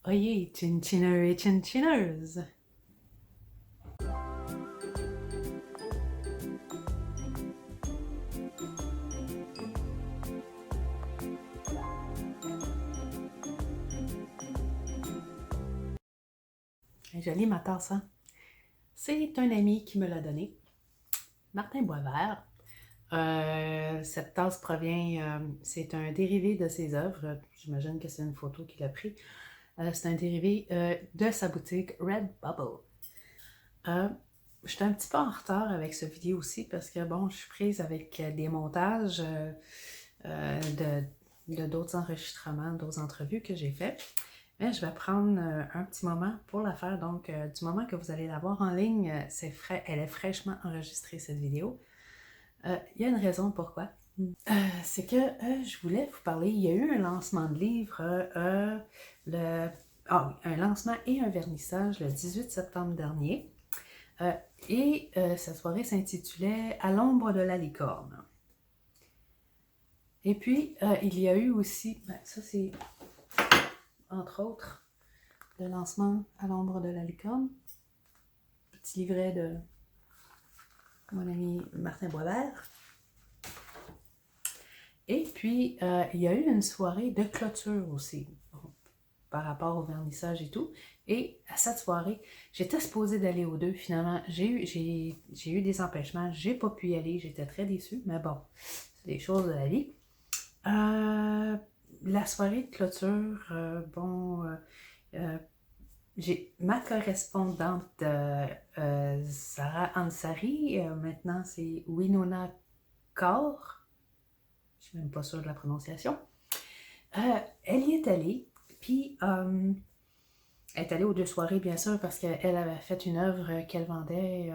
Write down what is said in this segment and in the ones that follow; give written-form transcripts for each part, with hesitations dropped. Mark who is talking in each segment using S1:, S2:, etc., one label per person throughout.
S1: Oyez, chin-chineurs et chin-chineuses! Jolie ma tasse, hein? C'est un ami qui me l'a donné, Martin Boisvert. Cette tasse provient, c'est un dérivé de ses œuvres. J'imagine que c'est une photo qu'il a pris. C'est un dérivé de sa boutique Redbubble. Je suis un petit peu en retard avec cette vidéo aussi parce que bon, je suis prise avec des montages de d'autres enregistrements, d'autres entrevues que j'ai fait. Mais je vais prendre un petit moment pour la faire. Donc, du moment que vous allez la voir en ligne, c'est frais, elle est fraîchement enregistrée cette vidéo. Il y a une raison pourquoi. C'est que je voulais vous parler, il y a eu un lancement de livre, un lancement et un vernissage le 18 septembre dernier. Cette soirée s'intitulait « À l'ombre de la licorne ». Et puis, il y a eu aussi, ça c'est entre autres le lancement « À l'ombre de la licorne », petit livret de mon ami Martin Boisvert. Et puis, il y a eu une soirée de clôture aussi, par rapport au vernissage et tout. Et à cette soirée, j'étais supposée d'aller aux deux. Finalement, j'ai eu des empêchements. J'ai pas pu y aller. J'étais très déçue. Mais bon, c'est des choses de la vie. La soirée de clôture, j'ai ma correspondante Sarah Ansari. Maintenant, c'est Winona Kaur. Je suis même pas sûre de la prononciation. Elle y est allée. Puis, elle est allée aux deux soirées, bien sûr, parce qu'elle avait fait une œuvre qu'elle vendait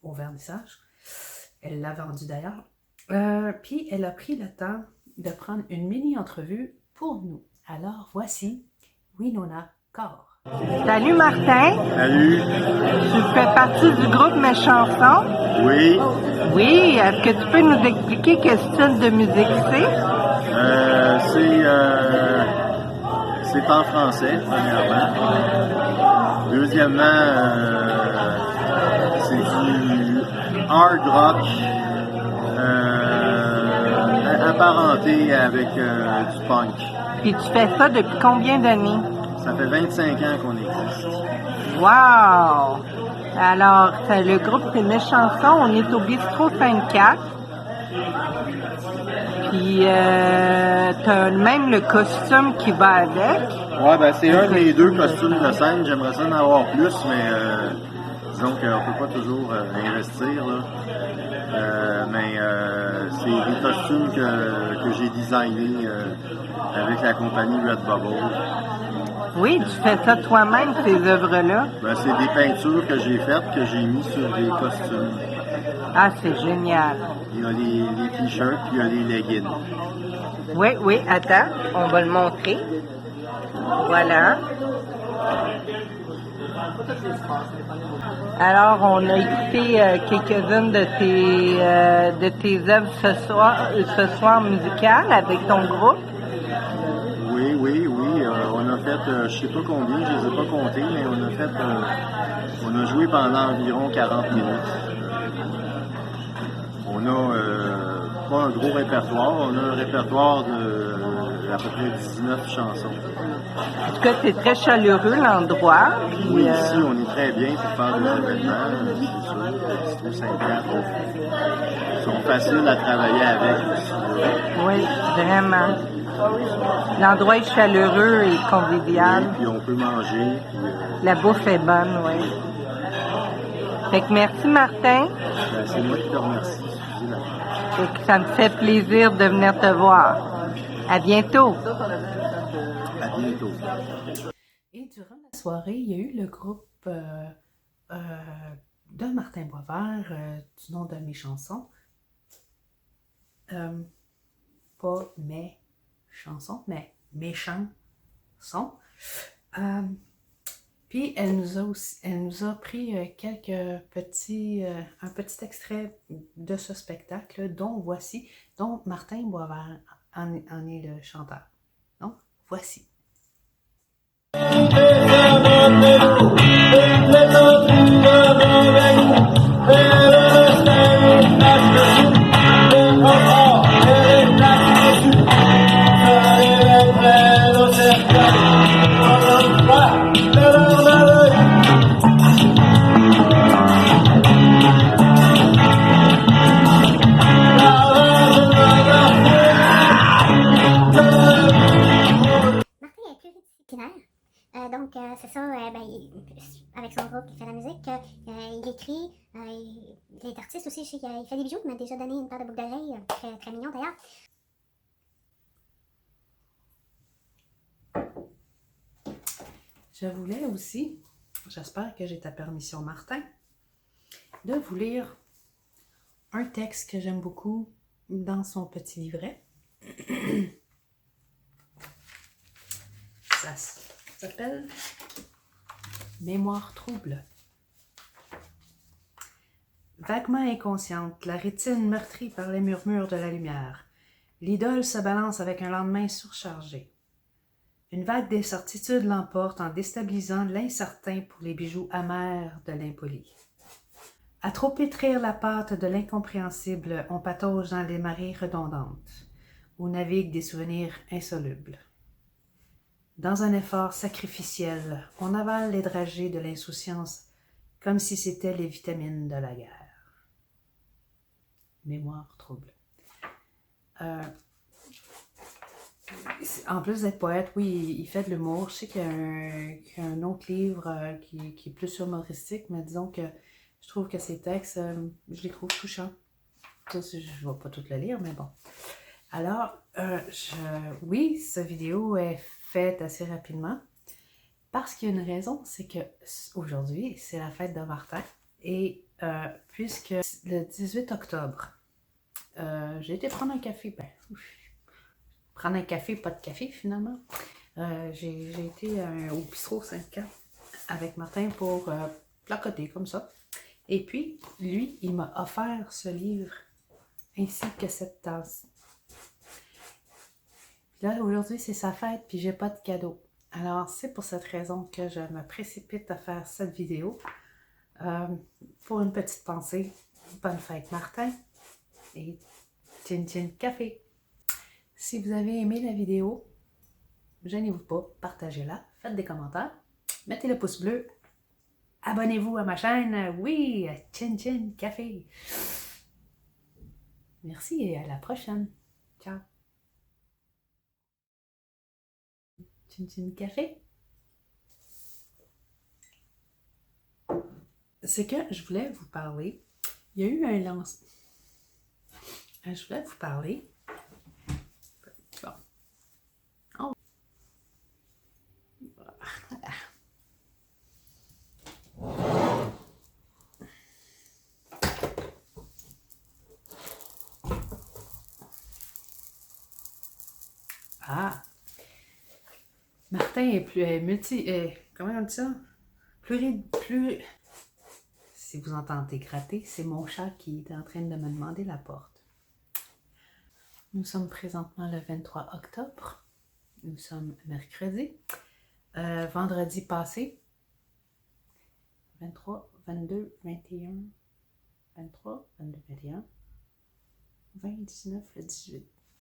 S1: au vernissage. Elle l'a vendue d'ailleurs. Puis, elle a pris le temps de prendre une mini-entrevue pour nous. Alors, voici Winona Kaur.
S2: Salut Martin.
S3: Salut.
S2: Tu fais partie du groupe Mes Chansons?
S3: Oui.
S2: Oui, est-ce que tu peux nous expliquer quel style de musique c'est?
S3: C'est en français, premièrement. Deuxièmement, c'est du hard rock apparenté avec du punk.
S2: Puis tu fais ça depuis combien d'années?
S3: Ça fait 25 ans qu'on existe.
S2: Wow! Alors, le groupe c'est Mes Chansons, on est au Bistrot 54. Puis, t'as même le costume qui va avec.
S3: Ouais, ben c'est un de mes deux costumes de scène. J'aimerais ça en avoir plus, mais disons qu'on peut pas toujours investir, là. C'est des costumes que j'ai designés avec la compagnie Redbubble.
S2: Oui, tu fais ça toi-même, ces œuvres-là?
S3: Ben, c'est des peintures que j'ai faites, que j'ai mis sur des costumes.
S2: Ah, c'est génial.
S3: Il y a les t-shirts, puis il y a les leggings.
S2: Oui, attends, on va le montrer. Voilà. Alors, on a écouté quelques-unes de tes œuvres ce soir musicales avec ton groupe.
S3: Oui. On a fait, je sais pas combien, je les ai pas comptés, mais on a joué pendant environ 40 minutes. On a pas un gros répertoire, on a un répertoire de à peu près 19 chansons.
S2: En tout cas, c'est très chaleureux l'endroit.
S3: Oui, ici, on est très bien pour faire des événements, c'est sûr. C'est trop sympa. Ils sont faciles à travailler avec aussi.
S2: Oui, vraiment. L'endroit est chaleureux et convivial.
S3: Oui, puis on peut manger. Puis,
S2: la bouffe est bonne, oui. Fait que merci Martin.
S3: C'est moi qui te remercie.
S2: Fait que ça me fait plaisir de venir te voir. À bientôt.
S3: À bientôt.
S1: Et durant la soirée, il y a eu le groupe de Martin Boisvert, du nom de Mes Chansons. Pas Mes Chansons, mais Mes Chansons. Puis elle nous a pris un petit extrait de ce spectacle, dont Martin Boisvert en est le chanteur. Donc, voici.
S4: avec son groupe qui fait la musique, il écrit, il est artiste aussi, je sais qu'il fait des bijoux, il m'a déjà donné une paire de boucles d'oreilles, très, très mignon d'ailleurs.
S1: Je voulais aussi, j'espère que j'ai ta permission, Martin, de vous lire un texte que j'aime beaucoup dans son petit livret. Ça s'appelle Mémoire trouble. Vaguement inconsciente, la rétine meurtrie par les murmures de la lumière, l'idole se balance avec un lendemain surchargé. Une vague d'incertitude l'emporte en déstabilisant l'incertain pour les bijoux amers de l'impoli. À trop pétrir la pâte de l'incompréhensible, on patauge dans les marées redondantes, où naviguent des souvenirs insolubles. Dans un effort sacrificiel, on avale les dragées de l'insouciance comme si c'était les vitamines de la guerre. Mémoire trouble. En plus d'être poète, oui, il fait de l'humour. Je sais qu'il y a un autre livre qui est plus humoristique, mais disons que je trouve que ses textes, je les trouve touchants. Ça, je ne vais pas tout le lire, mais bon. Alors, oui, cette vidéo est faite assez rapidement parce qu'il y a une raison, c'est que aujourd'hui, c'est la fête de Martin. Et puisque le 18 octobre, j'ai été prendre un café, prendre un café, pas de café finalement. J'ai été au bistrot 5 ans avec Martin pour placoter comme ça. Et puis, lui, il m'a offert ce livre ainsi que cette tasse. Puis là, aujourd'hui, c'est sa fête, puis j'ai pas de cadeau. Alors, c'est pour cette raison que je me précipite à faire cette vidéo. Pour une petite pensée, bonne fête Martin et Chin Chin Café. Si vous avez aimé la vidéo, gênez-vous pas, partagez-la, faites des commentaires, mettez le pouce bleu, abonnez-vous à ma chaîne, oui, Chin Chin Café. Merci et à la prochaine. Ciao. Chin Chin Café. C'est que je voulais vous parler. Il y a eu un lancement. Je voulais vous parler. Bon. Oh. Ah. Martin est comment on dit ça? Si vous entendez gratter, c'est mon chat qui est en train de me demander la porte. Nous sommes présentement le 23 octobre. Nous sommes mercredi. Vendredi passé, 23, 22, 21, 23, 22, 21, 20, 19, le 18.